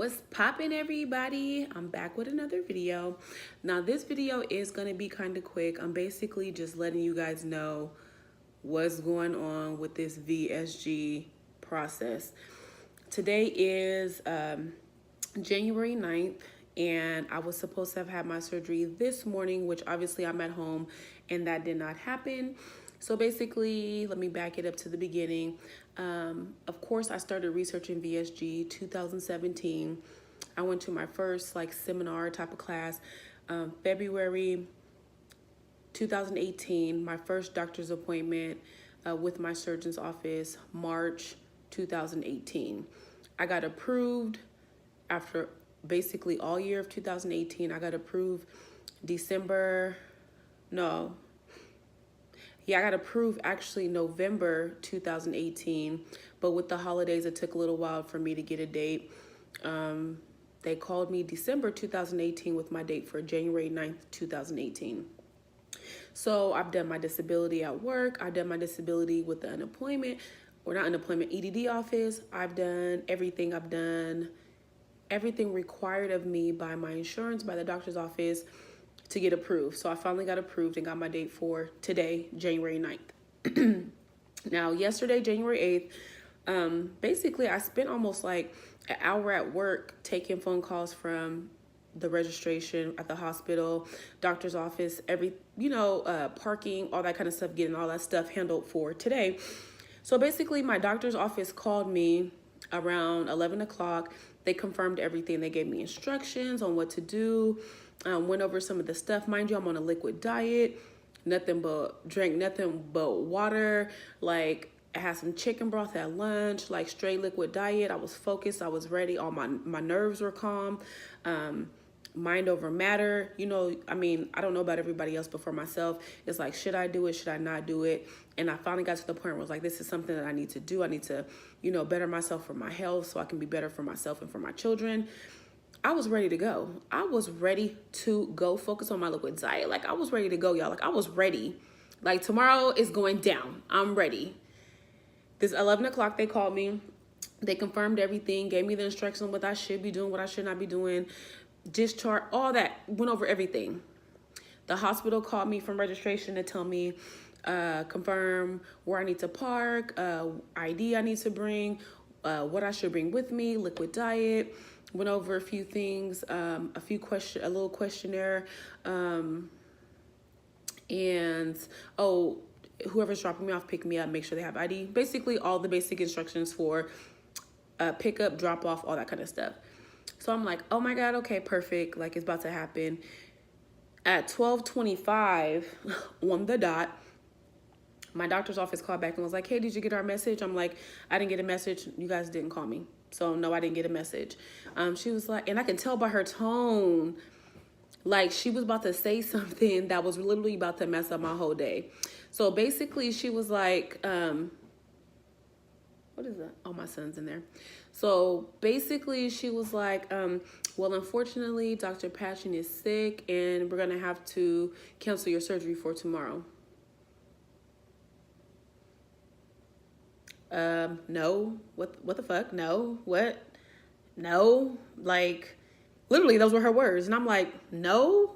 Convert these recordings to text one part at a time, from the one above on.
What's poppin', everybody? I'm back with another video. Now this video is going to be kind of quick. I'm basically just letting you guys know what's going on with this VSG process. Today is January 9th, and I was supposed to have had my surgery this morning, which obviously I'm at home, and that did not happen. So basically, let me back it up to the beginning. Of course, I started researching VSG 2017. I went to my first seminar type of class, February 2018. My first doctor's appointment with my surgeon's office, March 2018. I got approved after basically all year of 2018. I got approved I got approved actually November 2018, but with the holidays, it took a little while for me to get a date. They called me December 2018 with my date for January 9th, 2018. So I've done my disability at work. I've done my disability with the EDD office. I've done everything. I've done everything required of me by my insurance, by the doctor's office, to get approved. So I finally got approved and got my date for today, January 9th. Now, yesterday, January 8th, basically I spent almost an hour at work taking phone calls from the registration at the hospital, doctor's office, parking, all that kind of stuff, getting all that stuff handled for today. So basically my doctor's office called me around 11 o'clock. They confirmed everything. They gave me instructions on what to do. Went over some of the stuff. Mind you, I'm on a liquid diet, drank nothing but water. I had some chicken broth at lunch, straight liquid diet. I was focused. I was ready. All my nerves were calm. Mind over matter. I don't know about everybody else, but for myself, it's should I do it? Should I not do it? And I finally got to the point where it was this is something that I need to do. I need to, better myself for my health so I can be better for myself and for my children. I was ready to go. I was ready to go focus on my liquid diet. I was ready to go, y'all. I was ready. Tomorrow is going down. I'm ready. This 11 o'clock, they called me. They confirmed everything, gave me the instructions on what I should be doing, what I should not be doing, discharge, all that, went over everything. The hospital called me from registration to tell me, confirm where I need to park, ID I need to bring, what I should bring with me, liquid diet. Went over a few things, a little questionnaire, and whoever's dropping me off, pick me up, make sure they have ID. Basically, all the basic instructions for pick up, drop off, all that kind of stuff. So I'm like, oh my God, okay, perfect. It's about to happen. At 12:25 on the dot, my doctor's office called back and was like, hey, did you get our message? I'm like, I didn't get a message. You guys didn't call me. So no, I didn't get a message. She was like, and I can tell by her tone, she was about to say something that was literally about to mess up my whole day. So basically she was like, what is that? Oh, my son's in there. So basically she was like, well, unfortunately, Dr. Patchen is sick and we're going to have to cancel your surgery for tomorrow. No, what the fuck? No, what? No, literally those were her words. And I'm like, no,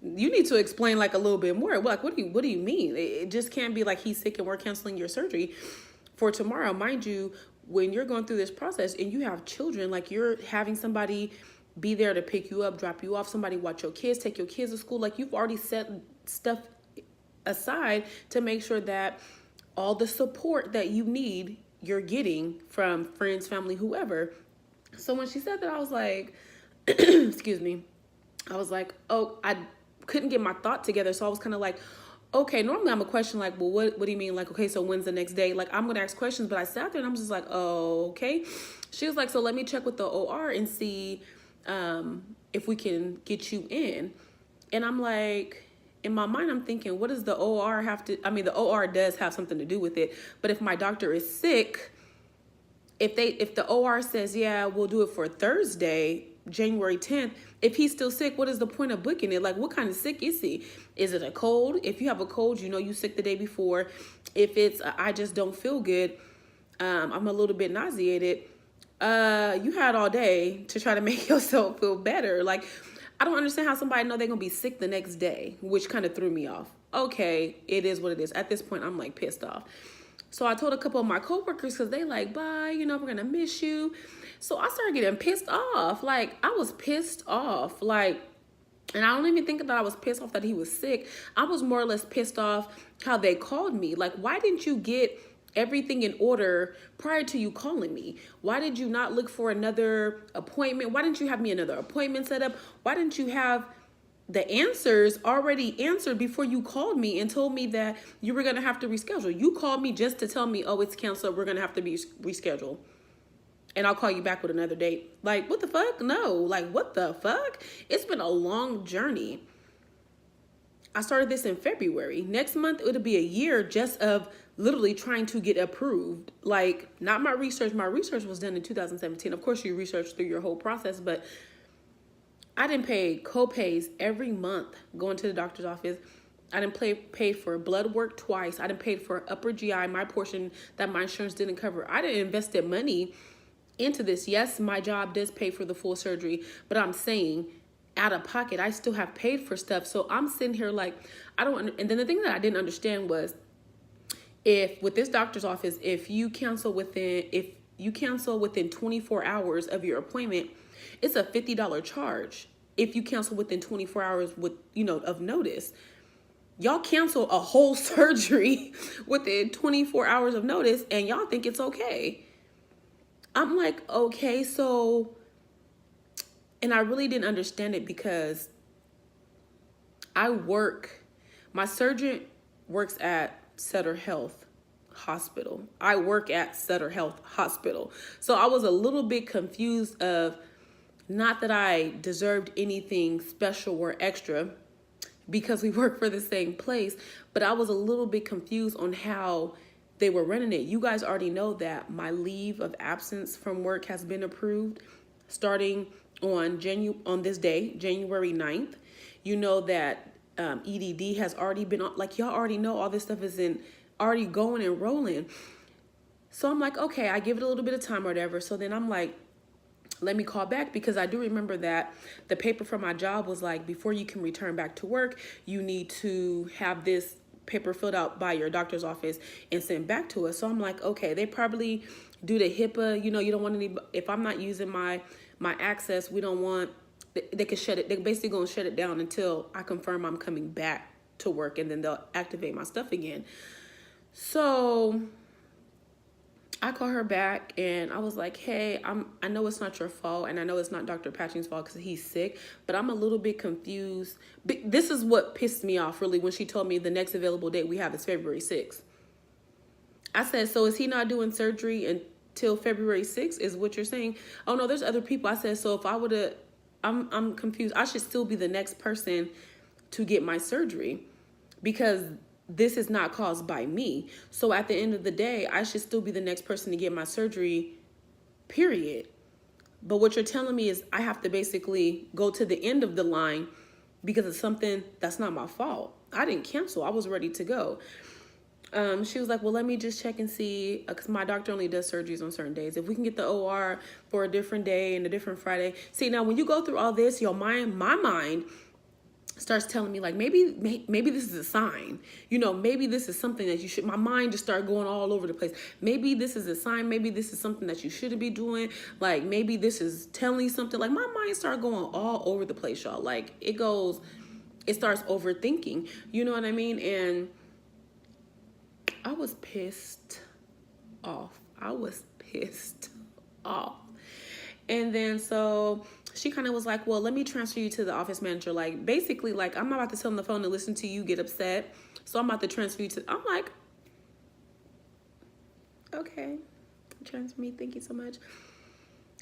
you need to explain a little bit more. What do you mean? It just can't be he's sick and we're canceling your surgery for tomorrow. Mind you, when you're going through this process and you have children, you're having somebody be there to pick you up, drop you off, somebody watch your kids, take your kids to school. You've already set stuff aside to make sure that all the support that you need, you're getting from friends, family, whoever. So when she said that, I was like, excuse me. I was like, oh, I couldn't get my thought together. So I was kind of like, okay, normally I'm a question well, what do you mean? Okay, so when's the next day? I'm going to ask questions, but I sat there and I'm just like, oh, okay. She was like, so let me check with the OR and see if we can get you in. And I'm like, in my mind, I'm thinking, what does the OR have to, the OR does have something to do with it. But if my doctor is sick, if the OR says, yeah, we'll do it for Thursday, January 10th, if he's still sick, what is the point of booking it? What kind of sick is he? Is it a cold? If you have a cold, you sick the day before. If it's, I just don't feel good, I'm a little bit nauseated, You had all day to try to make yourself feel better. Like, I don't understand how somebody know they're gonna be sick the next day, which kind of threw me off. Okay, it is what it is. At this point, I'm like pissed off. So I told a couple of my coworkers, because they like, bye, we're gonna miss you. So I started getting pissed off. Like, I was pissed off. Like, and I don't even think that I was pissed off that he was sick. I was more or less pissed off how they called me. Like, why didn't you get everything in order prior to you calling me? Why did you not look for another appointment? Why didn't you have me another appointment set up? Why didn't you have the answers already answered before you called me and told me that you were going to have to reschedule? You called me just to tell me, oh, it's canceled, we're going to have to be rescheduled, and I'll call you back with another date. Like, what the fuck? No, like, what the fuck? It's been a long journey. I started this in February. Next month, it'll be a year just of literally trying to get approved. Like, not my research. My research was done in 2017. Of course, you research through your whole process, but I didn't pay co-pays every month going to the doctor's office. I didn't pay for blood work twice. I didn't pay for upper GI, my portion that my insurance didn't cover. I didn't invest money into this. Yes, my job does pay for the full surgery, but I'm saying out of pocket, I still have paid for stuff. So I'm sitting here like, and then the thing that I didn't understand was, if with this doctor's office, if you cancel within 24 hours of your appointment, it's a $50 charge. If you cancel within 24 hours of notice, y'all cancel a whole surgery within 24 hours of notice, and y'all think it's okay. I'm like, okay, so, and I really didn't understand it because my surgeon works at Sutter Health Hospital. I work at Sutter Health Hospital. So I was a little bit confused of, not that I deserved anything special or extra because we work for the same place, but I was a little bit confused on how they were running it. You guys already know that my leave of absence from work has been approved starting on this day, January 9th. You know that EDD has already been on, like, y'all already know all this stuff is already going and rolling. So I'm like, okay, I give it a little bit of time or whatever. So then I'm like, let me call back, because I do remember that the paper for my job was like, before you can return back to work, you need to have this paper filled out by your doctor's office and sent back to us. So I'm like, okay, they probably do the HIPAA, you don't want any, if I'm not using my access, we don't want, they can shut it. They're basically going to shut it down until I confirm I'm coming back to work, and then they'll activate my stuff again. So I call her back and I was like, hey, I know it's not your fault, and I know it's not Dr. Patching's fault because he's sick, but I'm a little bit confused. This is what pissed me off really when she told me the next available date we have is February 6th. I said, so is he not doing surgery until February 6th is what you're saying? Oh no, there's other people. I said, so if I would have, I'm confused. I should still be the next person to get my surgery because this is not caused by me. So at the end of the day, I should still be the next person to get my surgery, period. But what you're telling me is I have to basically go to the end of the line because of something that's not my fault. I didn't cancel. I was ready to go. She was like, well, let me just check and see, because my doctor only does surgeries on certain days. If we can get the OR for a different day and a different Friday. See, now when you go through all this, my mind starts telling me like, maybe this is a sign, maybe this is something that you should, my mind just started going all over the place. Maybe this is a sign. Maybe this is something that you shouldn't be doing. Like, maybe this is telling you something. Like, my mind started going all over the place, y'all. Like, it starts overthinking, you know what I mean? And I was pissed off. And then so she kind of was like, well, let me transfer you to the office manager. Like, basically, like, I'm not about to sit on the phone and listen to you get upset. So I'm about to transfer you to, I'm like, okay, transfer me. Thank you so much.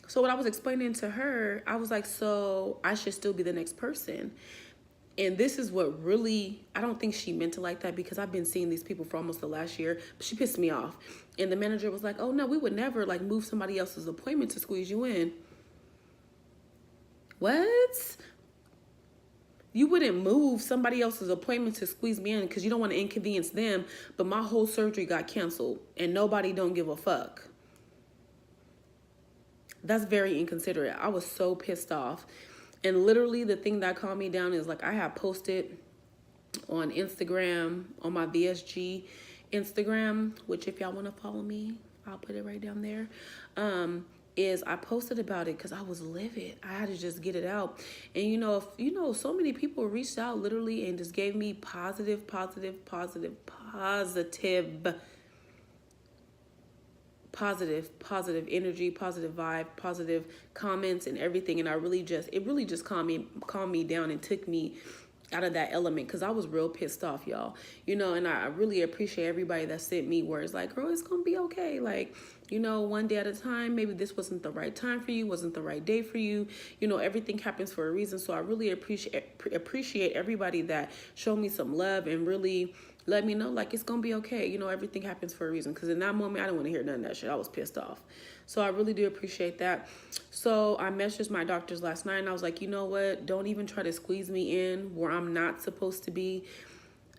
So what I was explaining to her, I was like, so I should still be the next person. And this is what really, I don't think she meant it like that, because I've been seeing these people for almost the last year, but she pissed me off. And the manager was like, oh no, we would never like move somebody else's appointment to squeeze you in. What? You wouldn't move somebody else's appointment to squeeze me in because you don't want to inconvenience them, but my whole surgery got canceled and nobody don't give a fuck. That's very inconsiderate. I was so pissed off. And literally the thing that calmed me down is like I have posted on Instagram, on my VSG Instagram, which if y'all want to follow me, I'll put it right down there. Is I posted about it because I was livid. I had to just get it out. And so many people reached out literally and just gave me positive energy, positive vibe, positive comments and everything. And it really just calmed me down and took me out of that element, because I was real pissed off, y'all. And I really appreciate everybody that sent me words like, girl, it's gonna be okay. Like, one day at a time. Maybe this wasn't the right time for you, wasn't the right day for you. Everything happens for a reason. So I really appreciate everybody that showed me some love and really let me know, like, it's gonna be okay. Everything happens for a reason. Because in that moment, I didn't want to hear none of that shit. I was pissed off. So I really do appreciate that. So I messaged my doctors last night and I was like, you know what? Don't even try to squeeze me in where I'm not supposed to be.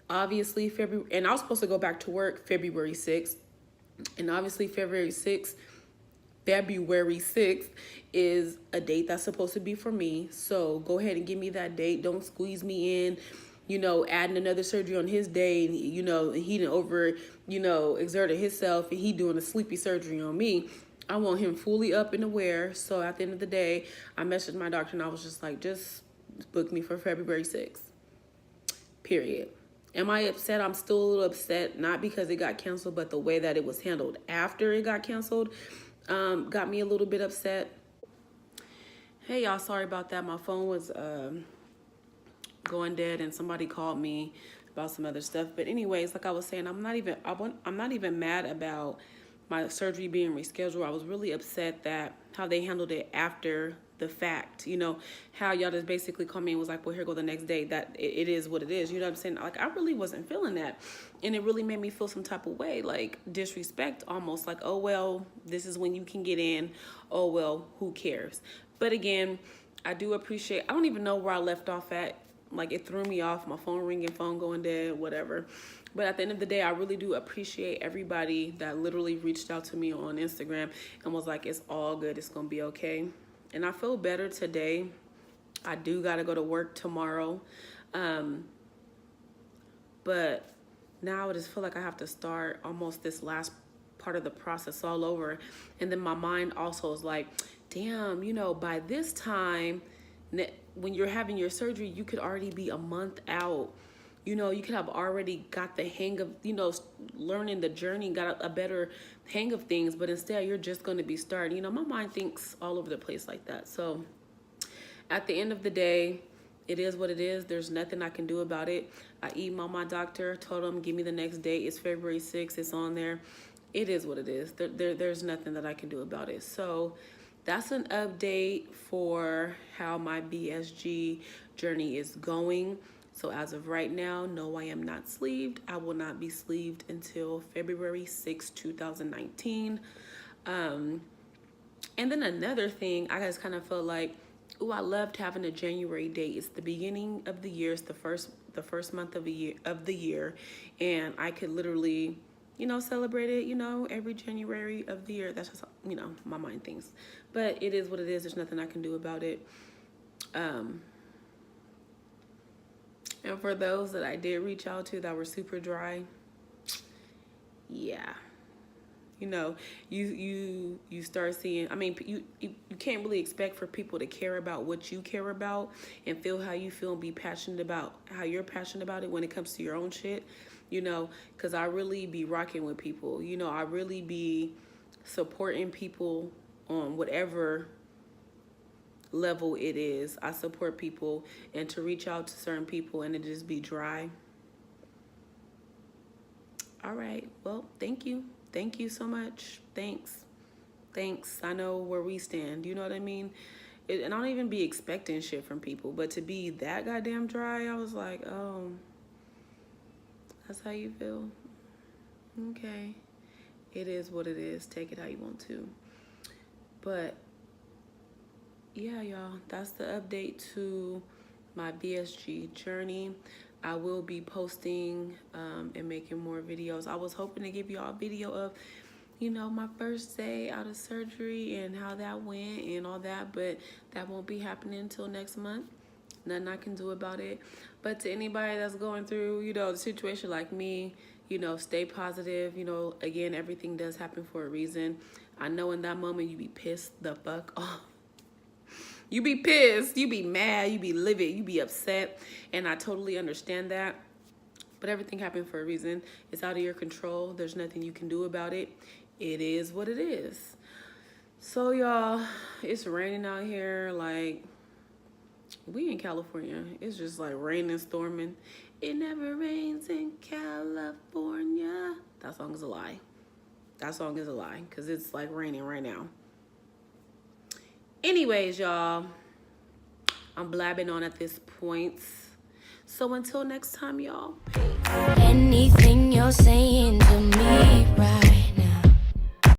Obviously, and I was supposed to go back to work February 6th. And obviously, February 6th is a date that's supposed to be for me. So go ahead and give me that date. Don't squeeze me in, adding another surgery on his day. And, he didn't exerted himself and he doing a sleepy surgery on me. I want him fully up and aware. So at the end of the day, I messaged my doctor and I was just like, just book me for February 6th. Period. Am I upset? I'm still a little upset, not because it got canceled, but the way that it was handled after it got canceled got me a little bit upset. Hey, y'all, sorry about that. My phone was going dead and somebody called me about some other stuff. But anyways, like I was saying, I'm not even mad about my surgery being rescheduled. I was really upset that how they handled it after the fact, how y'all just basically come in and was like, well, here go the next day. That it is what it is. You know what I'm saying? Like, I really wasn't feeling that. And it really made me feel some type of way, like disrespect almost, like, oh, well, this is when you can get in. Oh, well, who cares? But again, I do appreciate, I don't even know where I left off at. Like, it threw me off, my phone ringing, phone going dead, whatever. But at the end of the day, I really do appreciate everybody that literally reached out to me on Instagram and was like, it's all good, it's gonna be okay. And I feel better today. I do gotta go to work tomorrow. But now I just feel like I have to start almost this last part of the process all over. And then my mind also is like, damn, by this time, when you're having your surgery, you could already be a month out. You could have already got the hang of, learning the journey, got a better hang of things, but instead you're just going to be starting. My mind thinks all over the place like that. So at the end of the day, it is what it is. There's nothing I can do about it. I emailed my doctor, told him, give me the next date. It's February 6th. It's on there. It is what it is. There's nothing that I can do about it. So that's an update for how my VSG journey is going. So as of right now, no, I am not sleeved. I will not be sleeved until February 6, 2019. And then another thing, I just kind of felt like, oh, I loved having a January date. It's the beginning of the year. It's the first month of the year, and I could literally, celebrate it, every January of the year. That's just, my mind thinks. But it is what it is. There's nothing I can do about it. And for those that I did reach out to that were super dry, yeah. You start seeing, you can't really expect for people to care about what you care about and feel how you feel and be passionate about how you're passionate about it when it comes to your own shit, because I really be rocking with people. I really be supporting people on whatever level it is. I support people, and to reach out to certain people and it just be dry. All right, well, thank you so much. Thanks. I know where we stand, you know what I mean? And I don't even be expecting shit from people, but to be that goddamn dry, I was like, oh, that's how you feel? Okay, it is what it is. Take it how you want to. But yeah, y'all, that's the update to my VSG journey. I will be posting and making more videos. I was hoping to give y'all a video of you know, my first day out of surgery and how that went and all that, but that won't be happening until next month. Nothing I can do about it. But to anybody that's going through, you know, the situation like me, you know, stay positive. You know, again, everything does happen for a reason. I know in that moment you be pissed the fuck off. You be pissed, you be mad, you be livid, you be upset, and I totally understand that. But everything happened for a reason. It's out of your control. There's nothing you can do about it. It is what it is. So y'all, it's raining out here. Like, we in California. It's just like raining, storming. It never rains in California. That song is a lie. That song is a lie because it's like raining right now. Anyways, y'all, I'm blabbing on at this point. So until next time, y'all, peace. Anything you're saying to me right